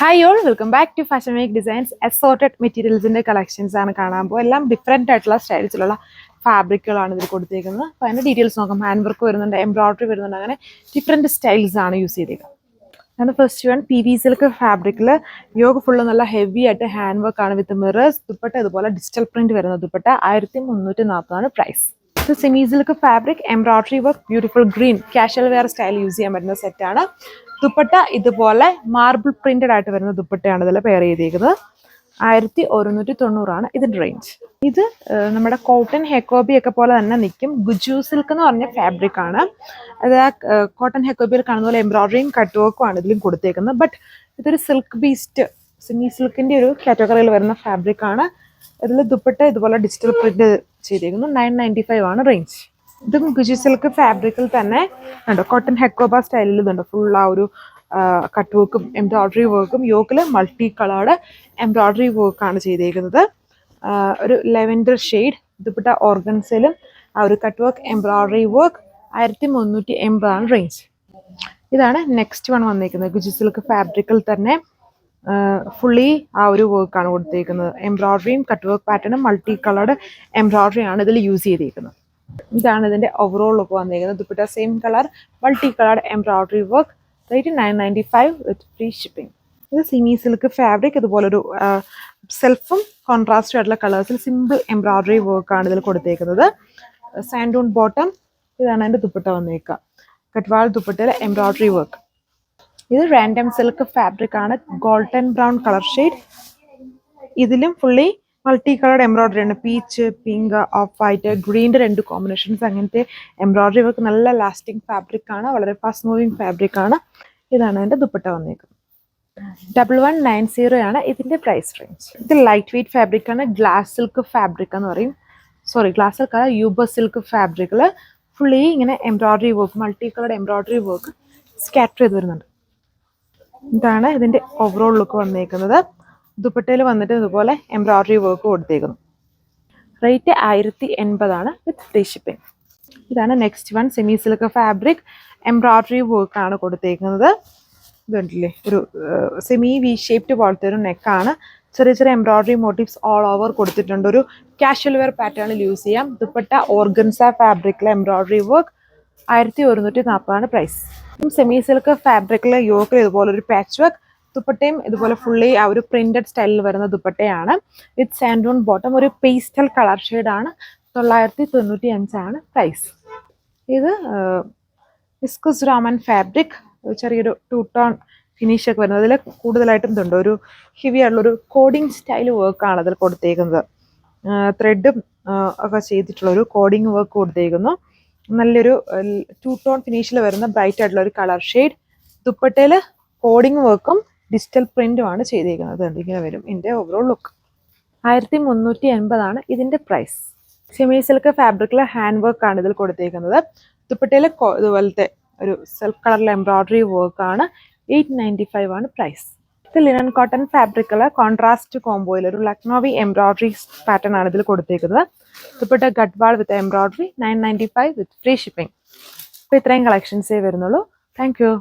Hi all, welcome back to Fashion Week Designs. Assorted materials in the collections ആണ് കാണാൻ പോകുന്നത്. എല്ലാം different ആയിട്ടുള്ള സ്റ്റൈൽസിലുള്ള ഫാബ്രിക്കുകളാണ് ഇതിൽ കൊടുത്തേക്കുന്നത്. അപ്പോൾ അതിൻ്റെ ഡീറ്റെയിൽസ് നോക്കാം. ഹാൻഡ് വർക്ക് വരുന്നുണ്ട്, എംബ്രോയിഡറി വരുന്നുണ്ട്, അങ്ങനെ ഡിഫറെൻറ്റ് സ്റ്റൈൽസ് ആണ് യൂസ് ചെയ്തേക്കുന്നത്. ആണ് ഫസ്റ്റ് വൺ PV സിൽക്ക് ഫാബ്രിക്കിൽ യോഗ ഫുള്ള് നല്ല ഹെവി ആയിട്ട് ഹാൻഡ് വർക്ക് ആണ് വിത്ത് മിറേഴ്സ്. ദുപ്പട്ട ഇതുപോലെ ഡിജിറ്റൽ പ്രിന്റ് വരുന്ന ദുപ്പട്ട 1340 പ്രൈസ്. ഇത് semi silk fabric embroidery work beautiful green casual wear style use ചെയ്യാൻ പറ്റുന്ന സെറ്റാണ്. ദുപ്പട്ട ഇതുപോലെ മാർബിൾ പ്രിന്റഡ് ആയിട്ട് വരുന്ന ദുപ്പട്ടയാണ് ഇതിൽ പെയർ ചെയ്തേക്കുന്നത്. 1190 ഇതിന്റെ റേഞ്ച്. ഇത് നമ്മുടെ കോട്ടൺ ഹെക്കോബി ഒക്കെ പോലെ തന്നെ നിൽക്കും. ഗുജു സിൽക്ക് എന്ന് പറഞ്ഞ ഫാബ്രിക് ആണ്. അത് കോട്ടൺ ഹെക്കോബിയിൽ കാണുന്ന പോലെ എംബ്രോയിഡറിയും കട്ട് വർക്കും ആണ് ഇതിലും കൊടുത്തേക്കുന്നത്. ബട്ട് ഇതൊരു സിൽക്ക് ബീസ്റ്റ് സെമി സിൽക്കിന്റെ ഒരു കാറ്റഗറിയിൽ വരുന്ന ഫാബ്രിക് ആണ്. ഇതിൽ ദുപ്പട്ട ഇതുപോലെ ഡിജിറ്റൽ പ്രിന്റ് ചെയ്തേക്കുന്നു. 995 ആണ് റേഞ്ച്. ഇതും ഗുജി സിൽക്ക് ഫാബ്രിക്കിൽ തന്നെ ഉണ്ടോ കോട്ടൺ ഹെക്കോബ സ്റ്റൈലിൽ ഇതുണ്ട്. ഫുൾ ആ ഒരു കട്ട് വർക്കും എംബ്രോയിഡറി വർക്കും യോക്കിൽ മൾട്ടി കളേർഡ് എംബ്രോയിഡറി വർക്കാണ് ചെയ്തേക്കുന്നത്. ഒരു ലെവൻഡർ ഷെയ്ഡ് ദുപ്പട്ട ഓർഗൻസിലും ആ ഒരു കട്ട് വർക്ക് എംബ്രോയിഡറി വർക്ക് 1380 ആണ് റേഞ്ച്. ഇതാണ് നെക്സ്റ്റ് വൺ വന്നേക്കുന്നത്. ഗുജി സിൽക്ക് ഫാബ്രിക്കിൽ തന്നെ ഫുള്ളി ആ ഒരു വർക്കാണ് കൊടുത്തേക്കുന്നത്. എംബ്രോയിഡറിയും കട്ട് വർക്ക് പാറ്റേണും മൾട്ടി കളേർഡ് എംബ്രോയിഡറി ആണ് ഇതിൽ യൂസ് ചെയ്തേക്കുന്നത്. ഇതാണ് ഇതിന്റെ ഓവറോൾ ലുക്ക് വന്നിരിക്കുന്നത്. Dupatta same colour multi coloured embroidery work. Rate 995 വിത്ത് ഫ്രീ ഷിപ്പിംഗ്. ഇത് സെമി സിൽക്ക് ഫാബ്രിക് ഇതുപോലൊരു സെൽഫും കോൺട്രാസ്റ്റും ആയിട്ടുള്ള കളേഴ്സിൽ സിമ്പിൾ എംബ്രോയിഡറി വർക്കാണ് ഇതിൽ കൊടുത്തേക്കുന്നത്. സാൻഡൂൺ ബോട്ടം. ഇതാണ് അതിന്റെ ദുപ്പട്ട വന്നേക്കുക. കട്ട്വാൾ ദുപ്പട്ടയിലെ എംബ്രോയിഡറി വർക്ക്. ഇത് റാൻഡം സിൽക്ക് ഫാബ്രിക് ആണ്. Golden brown colour shade. ഇതിലും ഫുള്ളി മൾട്ടി കളർഡ് എംബ്രോയിഡറി ആണ്. പീച്ച്, പിങ്ക്, ഓഫ് വൈറ്റ്, ഗ്രീൻ്റെ 2 കോമ്പിനേഷൻസ്. അങ്ങനത്തെ എംബ്രോയിഡറി വർക്ക് നല്ല ലാസ്റ്റിംഗ് ഫാബ്രിക് ആണ്. വളരെ ഫാസ്റ്റ് മൂവിങ് ഫാബ്രിക് ആണ്. ഇതാണ് അതിൻ്റെ ദുപ്പട്ട വന്നേക്കുന്നത്. 1190 ആണ് ഇതിൻ്റെ പ്രൈസ് റേഞ്ച്. ഇത് ലൈറ്റ് വെയ്റ്റ് ഫാബ്രിക് ആണ്. ഗ്ലാസ് സിൽക്ക് ഫാബ്രിക് എന്ന് പറയും. ഗ്ലാസ് സിൽക്ക് ആണ്. യൂബർ സിൽക്ക് ഫാബ്രിക്കിൽ ഫുള്ളി ഇങ്ങനെ embroidery work multi coloured embroidery work scatter ചെയ്ത് വരുന്നുണ്ട്. ഇതാണ് ഇതിൻ്റെ ഓവറോൾ ലുക്ക് വന്നേക്കുന്നത്. ദുപ്പട്ടയിൽ വന്നിട്ട് ഇതുപോലെ എംബ്രോയിഡറി വർക്ക് കൊടുത്തേക്കുന്നു. റേറ്റ് 1080 ആണ് വിത്ത് ഫ്രീ ഷിപ്പിംഗ്. ഇതാണ് next one. Semi silk fabric embroidery work ആണ് കൊടുത്തേക്കുന്നത്. ഇതുണ്ടല്ലേ ഒരു സെമി വി ഷേപ്ഡ് പോലത്തെ ഒരു നെക്കാണ്. ചെറിയ ചെറിയ എംബ്രോയിഡറി മോട്ടീവ്സ് ഓൾ ഓവർ കൊടുത്തിട്ടുണ്ട്. ഒരു കാഷ്വൽ വെയർ പാറ്റേണിൽ യൂസ് ചെയ്യാം. ദുപ്പട്ട ഓർഗൻസ ഫാബ്രിക്കിലെ എംബ്രോയിഡറി വർക്ക് 1140 ആണ് പ്രൈസ്. സെമി സിൽക്ക് ഫാബ്രിക്കിലെ യോക്കിൽ ഇതുപോലെ ഒരു പാച്ച് വർക്ക്. ദുപ്പട്ടയും ഇതുപോലെ ഫുള്ളി ആ ഒരു പ്രിന്റഡ് സ്റ്റൈലിൽ വരുന്ന ദുപ്പട്ടയാണ്. വിത്ത് സാൻഡൂൺ ബോട്ടം. ഒരു പേസ്റ്റൽ കളർ ഷെയ്ഡാണ്. 995 ആണ് പ്രൈസ്. ഇത് വിസ്കസ് രാമൻ ഫാബ്രിക്. ചെറിയൊരു 2 ടോൺ ഫിനിഷ് ഒക്കെ വരുന്നത്. അതിൽ കൂടുതലായിട്ടും ഇതുണ്ട്. ഒരു ഹെവി ആയിട്ടുള്ളൊരു കോഡിങ് സ്റ്റൈൽ വർക്കാണ് അതിൽ കൊടുത്തേക്കുന്നത്. ത്രെഡും ഒക്കെ ചെയ്തിട്ടുള്ളൊരു കോഡിങ് വർക്ക് കൊടുത്തേക്കുന്നു. നല്ലൊരു 2 ടോൺ ഫിനിഷിൽ വരുന്ന ബ്രൈറ്റ് ആയിട്ടുള്ള ഒരു കളർ ഷെയ്ഡ്. ദുപ്പട്ടയിൽ കോഡിങ് വർക്കും ഡിജിറ്റൽ പ്രിന്റും ആണ് ചെയ്തേക്കുന്നത്. ഇങ്ങനെ വരും ഇതിൻ്റെ ഓവറോൾ ലുക്ക്. 1380 ആണ് ഇതിൻ്റെ പ്രൈസ്. സെമി സിൽക്ക് ഫാബ്രിക്കിൽ ഹാൻഡ് വർക്ക് ആണ് ഇതിൽ കൊടുത്തേക്കുന്നത്. ദുപ്പട്ടയിൽ ഇതുപോലത്തെ ഒരു സെൽഫ് കളറിൽ എംബ്രോയിഡറി വർക്കാണ്. 895 ആണ് പ്രൈസ്. ഇത് ലിനൻ കോട്ടൺ ഫാബ്രിക്കിൽ കോൺട്രാസ്റ്റ് കോംബോയിൽ ഒരു ലക്നോവി എംബ്രോയിഡറി പാറ്റേൺ ആണ് ഇതിൽ കൊടുത്തേക്കുന്നത്. ദുപ്പട്ട ഗഡ്വാൾ വിത്ത് എംബ്രോയിഡറി 995 വിത്ത് ഫ്രീ ഷിപ്പിംഗ്. അപ്പോൾ ഇത്രയും കളക്ഷൻസേ വരുന്നുള്ളൂ. Thank you.